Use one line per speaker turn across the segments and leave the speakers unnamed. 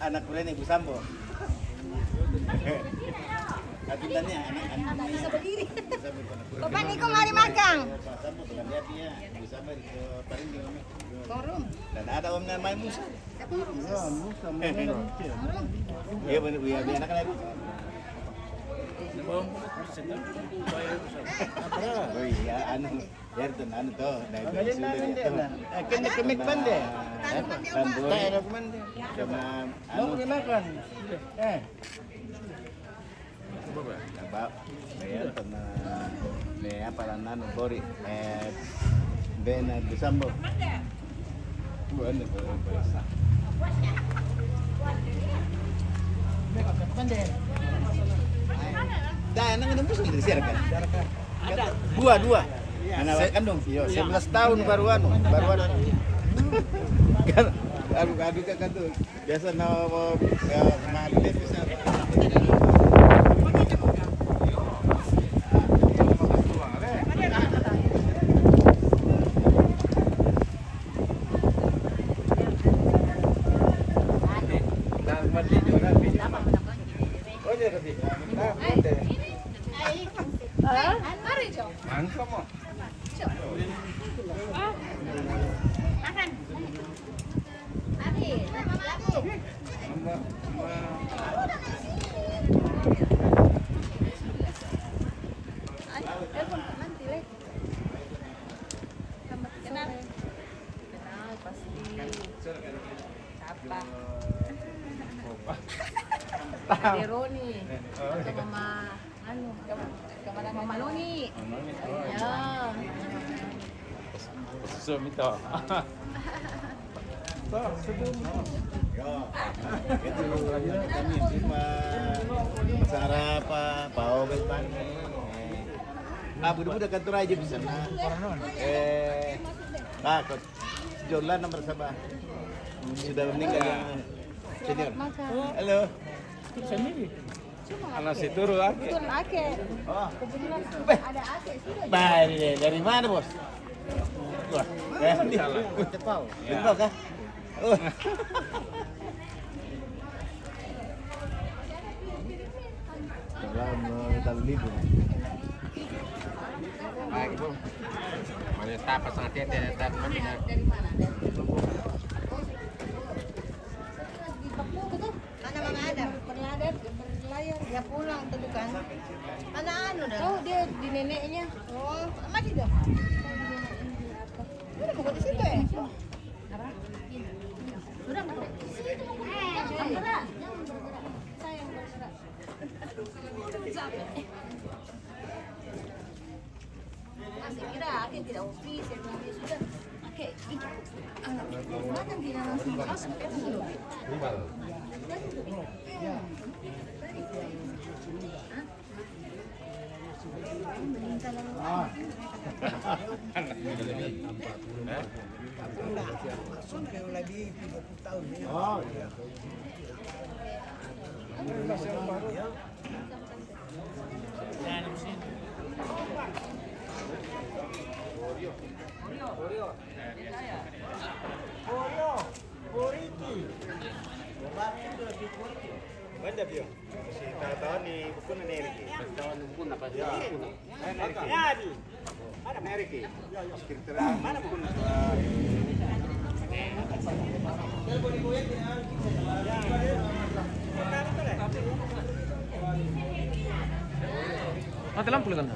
anak kuliah Ibu Sambo. Kapitannya anak
Bisa berdiri. Bapak Niko mari makan.
Pak Sambo bukan dia dia. Ibu Sambo di paling di
Korum.
dan ada om namanya Musa.
Ya, Musa mana kecil.
Iya benar ya dia anak lagi. Oh iya anu ya itu anu tuh.
Kalian nangan dia nah. Kena kemik pande.
Tambur.
Tak ada pande.
Sama
Mau
anu
makan.
Abang, saya pernah apa lah nanu bori bena di Sambo. Bukan bahasa.
Pande.
Dah, anak nembus gitu sih kan? Dua. Anak kandung.
11 tahun baru anu.
Kan aduk kan tuh. Biasa nawa mahal bisa.
Mari, Jo. Makan. Mari, laku. Kenal pasti. Siapa? Dari Roni. Atau Mama anu, kemana Mama Noni? Ya.
Suami toh.
Itu kami cuma cara apa Obel pan. Budak kantor aja bisa nah. Takut. Jolan nomor sabah. Sudah meninggal yang senior. Halo.
Sendiri. Anak situ lagi.
Betul, Ake.
Oh.
Kebetulan ada Ake sudah.
Baik, dari mana bos? Wah, di
Cepau.
Jepang kah? Oh. Dalam tahun itu.
Baik bu. Mana tapas sangat tete dan mana?
Dari mana? Di Papua betul? Mana Mama Adam? Berlayar. Ya pulang tuh kan. Mana anu dah? Oh dia di neneknya. Oh, mati dah. Udah mau di situ ya? Apa? Udah mau. Jangan bergerak. Saya yang bergerak. Masih kira Ake tidak ofis, saya bilang dia sudah. Ake, anak rumah kan tidak langsung masuk kan dulu.
Oh iya.
Banda bio. Si tahu ni buku na Neriki.
Tahun pun apa sih?
Ya di. Mana Neriki? Sekretariat mana buku na?
Mati lampu kan?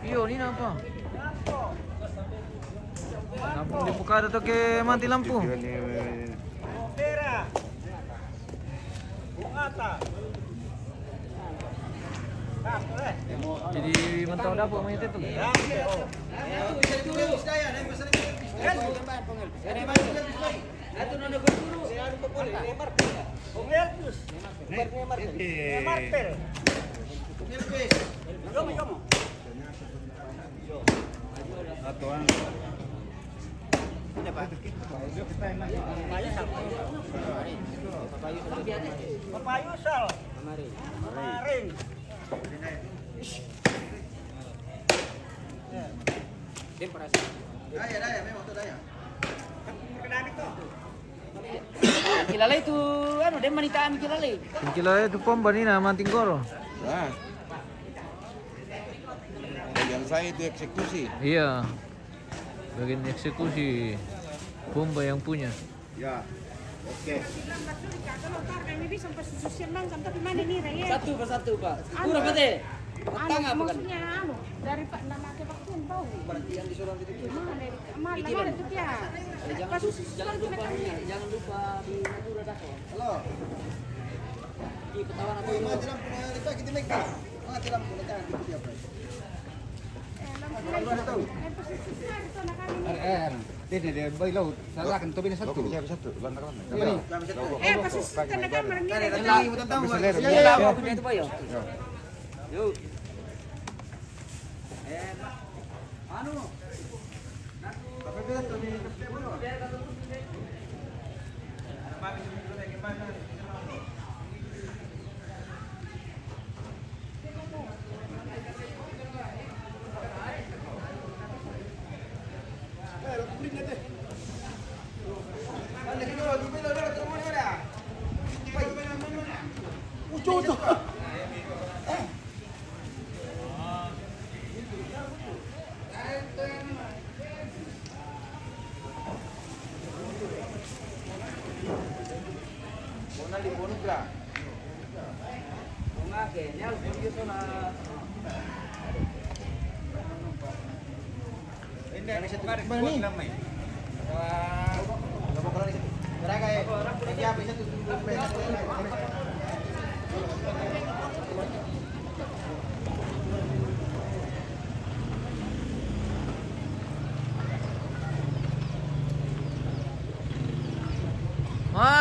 Iyo, ini apa? Lampu dibuka atau ke mati lampu?
Pera. Bungata.
Jadi mentau dapur main itu.
Papayusal. Kemarin.
Kilala itu
anu dia manitaan kilale.
Kilala itu pomba ni na manting koro.
Nah. Bagian saya itu eksekusi.
Iya. Bagian eksekusi pomba yang punya.
Ya. Oke.
Satu persatu Pak. Kurang berarti. Tengah bukan.
Maksudnya dari Pak ndak pakai vaksin tahu.
Berarti yang disuruh itu.
Mana itu dia.
Jangan lupa di Madura Dako.
Halo.
Di ketahuan aku.
Majalah punya kita kita make. Majalah punya kan dia apa? Tidak dia bayi laut. Salah kan tu bina satu. Bisa satu. Lantar mana?
Pas tanda kamar ni.
Lagi mau tahu.
Ya, aku punya itu Pak yo. Yuk. Anu.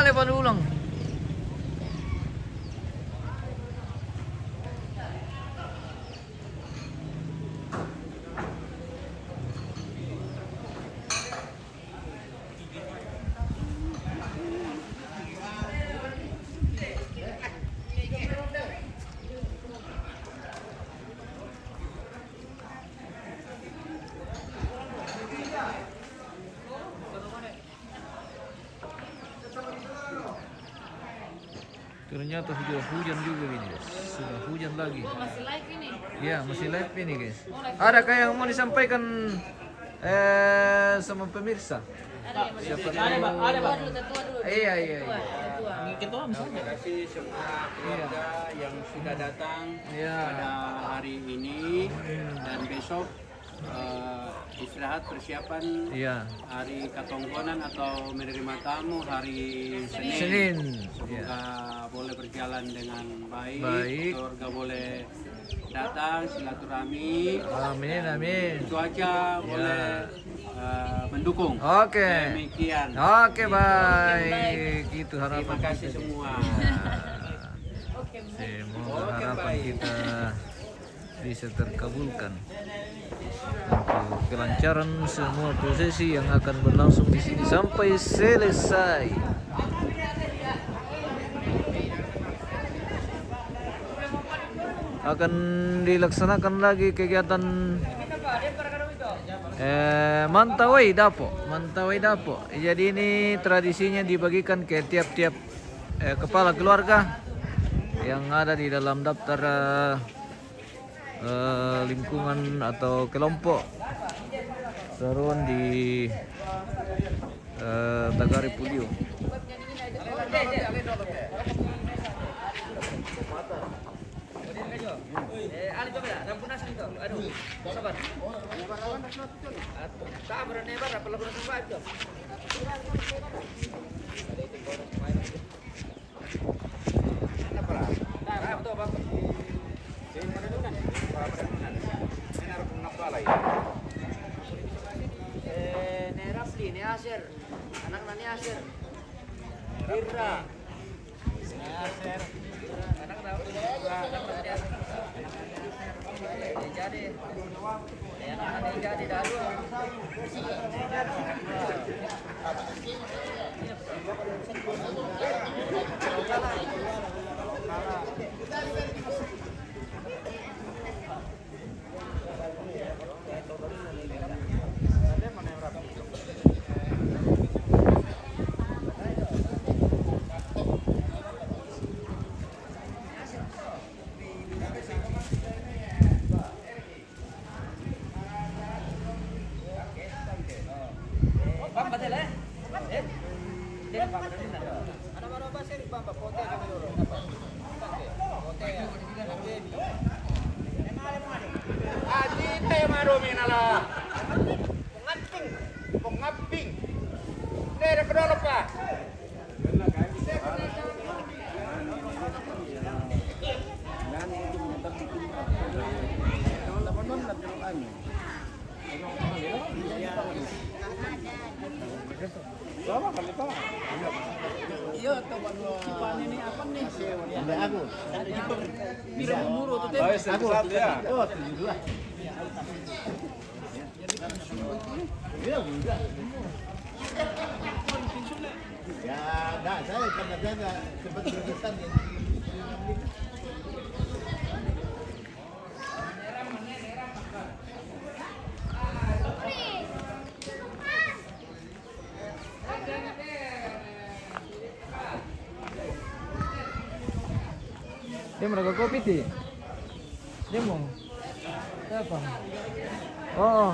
Lepas ulang. Ternyata sudah hujan juga ini, sudah hujan lagi.
Masih live ini.
Ya, masih live ini guys. Adakah yang mau disampaikan sama pemirsa? Siapa dulu?
Ada dulu tetua dulu.
Iya.
Ketua misalnya.
Terima kasih semua keluarga yang sudah datang
Iya.
pada hari ini dan besok istirahat persiapan
Iya.
hari katongkonan atau menerima tamu hari Senin.
Senin.
Semoga boleh berjalan dengan baik,
Baik.
keluarga boleh datang silaturahmi,
Amin.
cuaca boleh mendukung.
Oke.
Demikian.
Oke, baik. Itu harapan
Terima kasih
kita.
semua.
Semoga harapan kita bisa terkabulkan untuk kelancaran semua prosesi yang akan berlangsung di sini sampai selesai. Akan dilaksanakan lagi kegiatan Mantawai Dapo. Jadi ini tradisinya dibagikan ke tiap-tiap kepala keluarga yang ada di dalam daftar lingkungan atau kelompok seruan di Tagari Pudio.
Ali coba dah, rambu nasi itu. Aduh, sabar. Sabar nebar, apa lagu nasi baca. Rafli, ni Asir. Anak nani Asir. Irra. Asir. Anak nani Asir. Jadi, anak jadi dahulu.
Aji teh marumi nala. Pengaping. Nere kedolop ka.
Ada aku.
Aku ya.
Oh, 72. Iya, enggak. Ya, enggak, saya karena saya enggak sempat berkesan ya.
Dia mereka kopi ti. Dia mau. Siapa? Oh.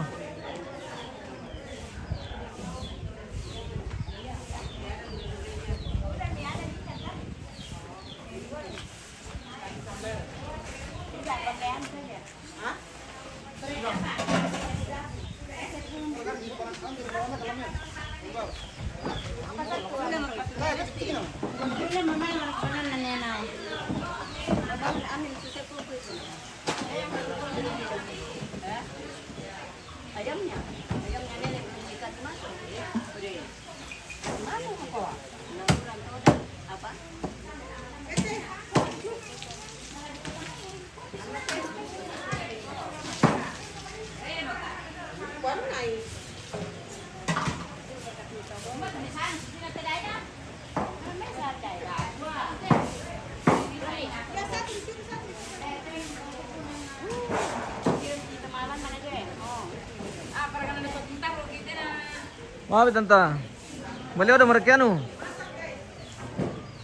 Ayamnya nenek berikan masuk. Mana kok? Apa?
Maaf tante. Beliau udah merekianu.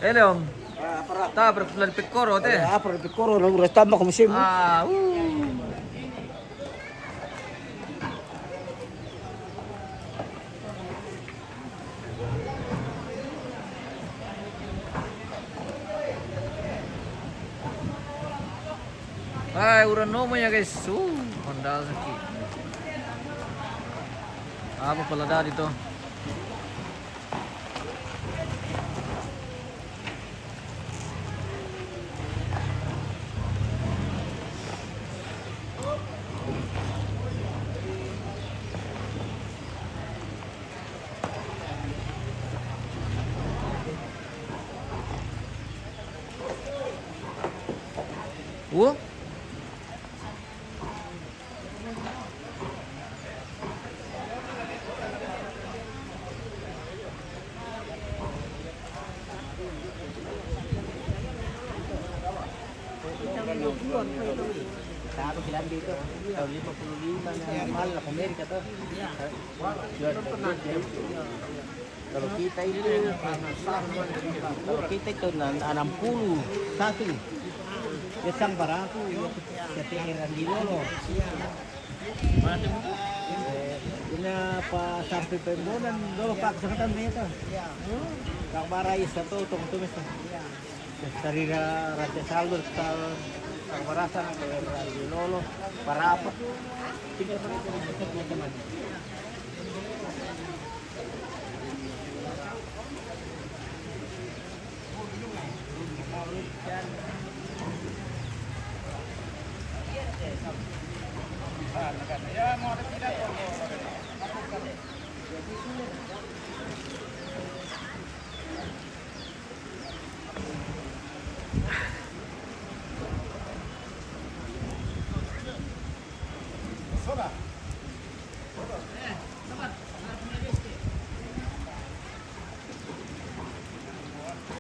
Leom. Ta berpelan pikoro teh.
Apa pikoro lo udah tambah musim.
Ah. Hai, uran nomo ya guys. Honda sakit. Apa pelada itu?
Satu bilang gitu, tahun 55 yang mahal lah Amerika tuh. Kalau kita itu, kalau kita itu 60 satu, ya sang baraku, ketinggian di lolo. Ini apa sampai pembonan, dulu pak kesempatan itu. Kang Barai satu tumis. Dari Raja Salur Kang Barasan di lolo para apa?